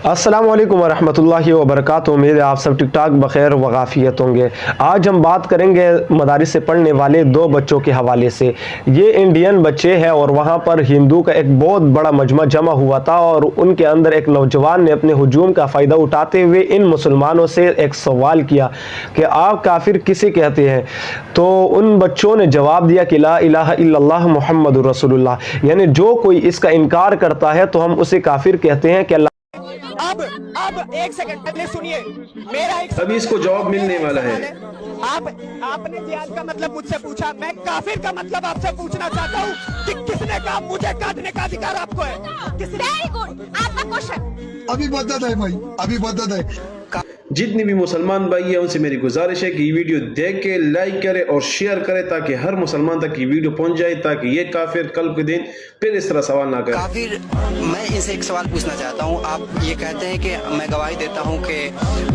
अस्सलामु अलैकुम वरहमतुल्लाहि वबरकातुहू। उम्मीद है आप सब ठीक ठाक बखैर वगाफियत होंगे। आज हम बात करेंगे मदारिस से पढ़ने वाले दो बच्चों के हवाले से। ये इंडियन बच्चे हैं और वहाँ पर हिंदू का एक बहुत बड़ा मजमा जमा हुआ था और उनके अंदर एक नौजवान ने अपने हुजूम का फ़ायदा उठाते हुए इन मुसलमानों से एक सवाल किया कि आप काफिर किसे कहते हैं। तो उन बच्चों ने जवाब दिया कि ला इलाहा इल्लल्लाह मुहम्मदुर रसूलुल्लाह, यानी जो कोई इसका इनकार करता है तो हम उसे काफिर कहते हैं। कि अब एक सेकंड पहले सुनिए मेरा एक अभी इसको जवाब मिलने वाला है। आपने जिहाद का मतलब मुझसे पूछा, मैं काफिर का मतलब आपसे पूछना चाहता हूँ कि किसने कहा मुझे काटने का अधिकार आपको है? वेरी गुड, आपका क्वेश्चन अभी मदद है भाई, अभी मदद है। जितने भी मुसलमान भाई हैं उनसे मेरी गुजारिश है कि ये वीडियो देख के लाइक करें और शेयर करें ताकि हर मुसलमान तक ये वीडियो पहुंच जाए, ताकि ये काफिर कल के दिन फिर इस तरह सवाल ना करें। काफिर, मैं इनसे एक सवाल पूछना चाहता हूँ। आप ये कहते हैं कि मैं गवाही देता हूँ कि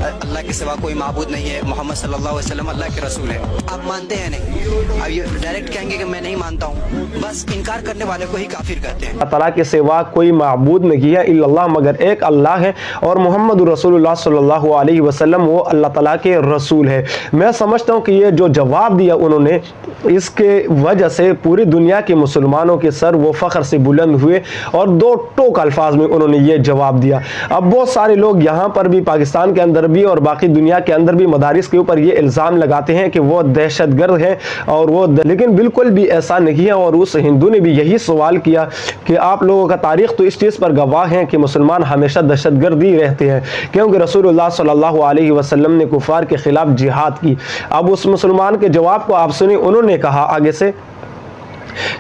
अल्लाह के सिवा कोई माबूद नहीं है, मोहम्मद सल्लल्लाहु अलैहि वसल्लम अल्लाह के रसूल है। आप मानते हैं नहीं? अब ये डायरेक्ट कहेंगे कि मैं नहीं मानता हूँ, बस इनकार करने वाले को ही काफिर कहते हैं। अल्लाह ताला के सिवा कोई माबूद नहीं है इल्लल्लाह, मगर एक अल्लाह है और मोहम्मद रसूलुल्लाह सल्लल्लाहु अलैहि वसल्लम वो अल्लाह ताला के रसूल है। मैं समझता हूँ कि ये जो जवाब दिया उन्होंने, इसके वजह से पूरी दुनिया के मुसलमानों के सर वो फ़ख्र से बुलंद हुए और दो टोक अल्फाज में उन्होंने ये जवाब दिया। अब बहुत सारे लोग यहाँ पर भी, पाकिस्तान के अंदर भी और बाकी दुनिया के अंदर भी मदारिस के ऊपर ये इल्ज़ाम लगाते हैं कि वो दहशतगर्द है और वो लेकिन बिल्कुल भी ऐसा नहीं है। और उस हिंदू ने भी यही सवाल किया कि आप लोगों का तारीख़ तो इस चीज़ पर गवाह है कि मुसलमान हमेशा दहशतगर्द ही रहते हैं, क्योंकि रसूलुल्लाह सल्लल्लाहु अलैहि वसल्लम ने कुफार के खिलाफ जिहाद की। अब उस मुसलमान के जवाब को आप सुनिए। उन्होंने कहा आगे से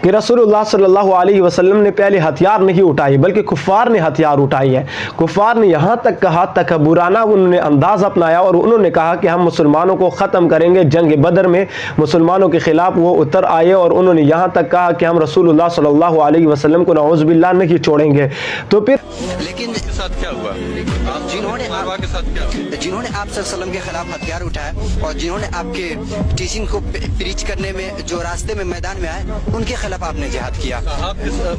कि रसूलुल्लाह सल्लल्लाहु अलैहि वसल्लम ने पहले हथियार नहीं उठाए बल्कि कुफार ने हथियार उठाई है। कुफार ने यहाँ तक कहा, तकब्बुराना उन्होंने अंदाज अपनाया और उन्होंने कहा कि हम मुसलमानों को ख़त्म करेंगे। जंग बदर में मुसलमानों के खिलाफ वो उतर आए और उन्होंने यहाँ तक कहा कि हम रसूलुल्लाह सल्लल्लाहु अलैहि वसल्लम को नऊज़ बिल्लाह नहीं छोड़ेंगे। तो फिर लेकिन साथ क्या हुआ? जिन्होंने के साथ क्या हुआ? जिन्होंने आप सल्लल्लाहु अलैहि वसल्लम के खिलाफ हथियार उठाए और जिन्होंने आपके टीचिंग को प्रीच करने में जो रास्ते में मैदान में आए, उनके खिलाफ आपने जिहाद किया। आप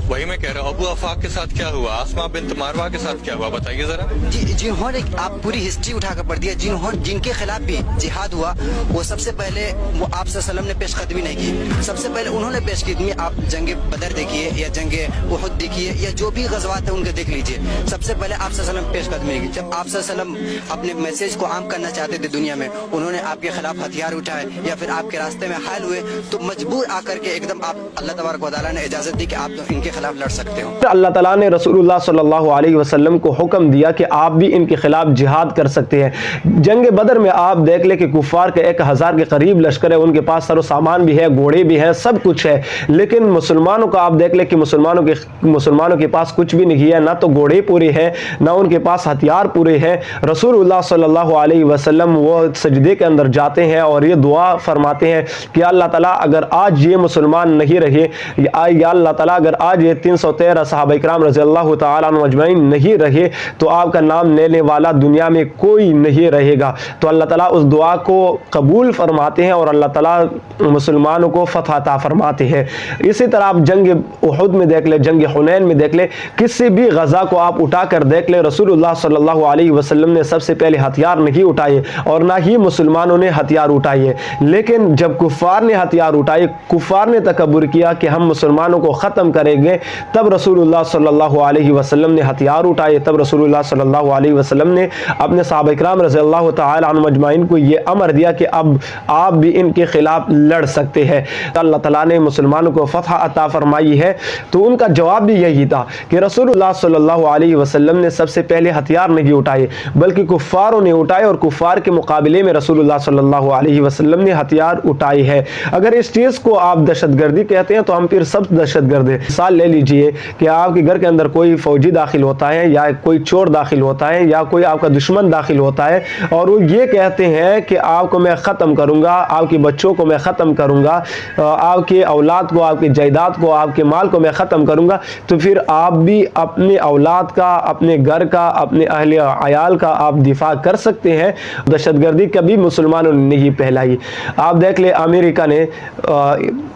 वही मैं कह रहा हूँ, अबू अफाक के साथ क्या हुआ? आसमा बिन्त मारवा के साथ क्या हुआ? बताइए जरा। जिन्होंने आप पूरी हिस्ट्री उठाकर पढ़ दिया, जिनके खिलाफ भी जिहाद हुआ, वो सबसे पहले वो आप सल्लल्लाहु अलैहि वसल्लम ने पेशकदमी नहीं की। सबसे पहले उन्होंने पेशकदमी, आप जंग बदर देखिए या जंग उहुद देखिए या जो भी गज़वात है उनके देख लीजिए, सबसे पहले आप सल्लल्लाहु अलैहि वसल्लम पेशकदमी की। जब आप सल्लल्लाहु अलैहि वसल्लम अपने मैसेज को आम करना चाहते थे दुनिया में, उन्होंने आपके खिलाफ हथियार उठाए या फिर आपके रास्ते में हायल हुए, तो मजबूर आकर के एकदम आप अल्लाह तबारक व तआला ने इजाजत दी कि आप तो इनके खिलाफ लड़ सकते हो। अल्लाह ताला ने रसूलुल्लाह सल्लल्लाहु अलैहि वसल्लम को हुक्म दिया कि आप भी इनके खिलाफ जिहाद कर सकते हैं। जंग बदर में आप देख ले कि कुफार के 1000 के करीब लश्कर है, उनके पास सरो सामान भी है, घोड़े भी हैं, सब कुछ है। लेकिन मुसलमानों का आप देख ले कि मुसलमानों के पास कुछ भी नहीं है, ना तो घोड़े पूरे हैं ना उनके पास हथियार पूरे हैं। रसूलुल्लाह सल्लल्लाहु अलैहि वसल्लम वो सजदे के अंदर जाते हैं और ये दुआ फरमाते हैं कि अल्लाह ताला अगर आज ये मुसलमान नहीं रहे, या अल्लाह ताला अगर आज ये 313 सहाबा इकराम रज़ियल्लाहु ताला अन्हुम अजमईन नहीं रहे तो आपका नाम लेने वाला दुनिया में कोई नहीं रहेगा। तो अल्लाह ताला उस दुआ को कबूल फरमाते हैं और अल्लाह ताला मुसलमानों को फतह अता फरमाते हैं। इसी तरह आप जंग उहुद में देख ले, जंग हुनैन में देख ले, किसी भी गज़ा को आप उठा कर देख ले, रसूलुल्लाह सल्लल्लाहु अलैहि वसल्लम ने सबसे पहले हथियार नहीं उठाए और ना ही मुसलमानों ने हथियार उठाए। लेकिन जब कुफार ने हथियार उठाए, कुफार ने तकब्बुर किया कि हम मुसलमानों को ख़त्म करेंगे, तब रसूलुल्लाह सल्लल्लाहु अलैहि वसल्लम ने हथियार उठाए। तब रसूलुल्लाह सल्लल्लाहु अलैहि वसल्लम ने अपने सहाबा इकराम रज़ियल्लाहु ताला अन्हुम अजमईन को ये अमर दिया कि अब आप भी इनके खिलाफ लड़ सकते हैं। अल्लाह ताला ने मुसलमानों को फतह अता फरमाई है। तो उनका जवाब भी यही था कि रसूलुल्लाह सल्लल्लाहु अलैहि वसल्लम ने सबसे पहले हथियार नहीं उठाए बल्कि कुफारों ने उठाए और कुफार के मुकाबले में रसूलुल्लाह सल्लल्लाहु अलैहि वसल्लम ने हथियार उठाए है। अगर इस चीज़ को आप दहशतगर्दी कहते हैं तो हम फिर सब दहशतगर्द हैं। मिसाल ले लीजिए कि आपके घर के अंदर कोई फौजी दाखिल होता है या कोई चोर दाखिल होता है या कोई आपका दुश्मन दाखिल होता है और वो ये कहते हैं कि आपको मैं ख़त्म करूँगा, आपके बच्चों को मैं ख़त्म करूँगा, आपके औलाद को, आपकी जायदाद को, आपके माल को मैं ख़त्म करूँगा, तो फिर आप भी अपने औलाद का, अपने घर का, अपने अहले अयाल का आप दिफा कर सकते हैं। दहशतगर्दी कभी मुसलमानों ने नहीं फैलाई। आप देख ले अमेरिका ने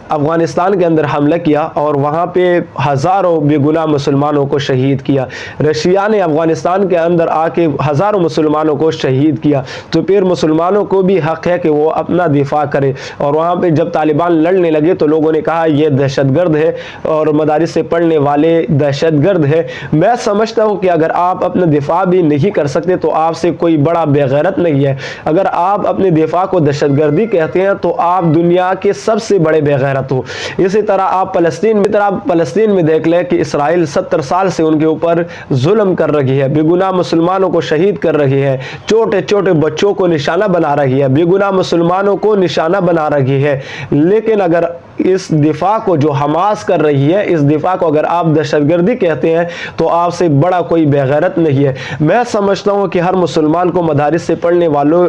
अफ़गानिस्तान کے اندر حملہ کیا اور وہاں پہ ہزاروں بے گناہ مسلمانوں کو شہید کیا. رشیا نے افغانستان کے اندر آ کے ہزاروں مسلمانوں کو شہید کیا. تو پھر مسلمانوں کو بھی حق ہے کہ وہ اپنا دفاع کرے. اور وہاں پہ جب طالبان لڑنے لگے تو لوگوں نے کہا یہ دہشت گرد ہے اور مدارس سے پڑھنے والے دہشت گرد ہے. میں سمجھتا ہوں کہ اگر آپ اپنا دفاع بھی نہیں کر سکتے تو آپ سے کوئی بڑا بے غیرت نہیں ہے. اگر آپ اپنے دفاع کو دہشت گردی کہتے ہیں تو آپ دنیا کے سب سے بڑے بے غیرت ہو. اسی طرح آپ فلسطین میں دیکھ لیں کہ اسرائیل 70 سال سے ان کے اوپر ظلم کر رہی ہے, بے گناہ مسلمانوں کو شہید کر رہی ہے, چھوٹے چھوٹے بچوں کو نشانہ بنا رہی ہے, بے گناہ مسلمانوں کو نشانہ بنا رہی ہے. لیکن اگر اس دفاع کو جو حماس کر رہی ہے, اس دفاع کو اگر آپ دہشت گردی کہتے ہیں تو آپ سے بڑا کوئی بے غیرت نہیں ہے. میں سمجھتا ہوں کہ ہر مسلمان کو مدارس سے پڑھنے والوں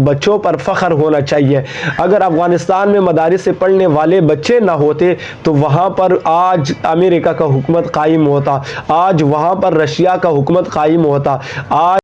بچوں پر فخر ہونا چاہیے. اگر افغانستان میں مدارس سے پڑھنے والے بچے نہ ہوتے تو وہاں پر آج امریکہ کا حکومت قائم ہوتا, آج وہاں پر رشیا کا حکومت قائم ہوتا, آج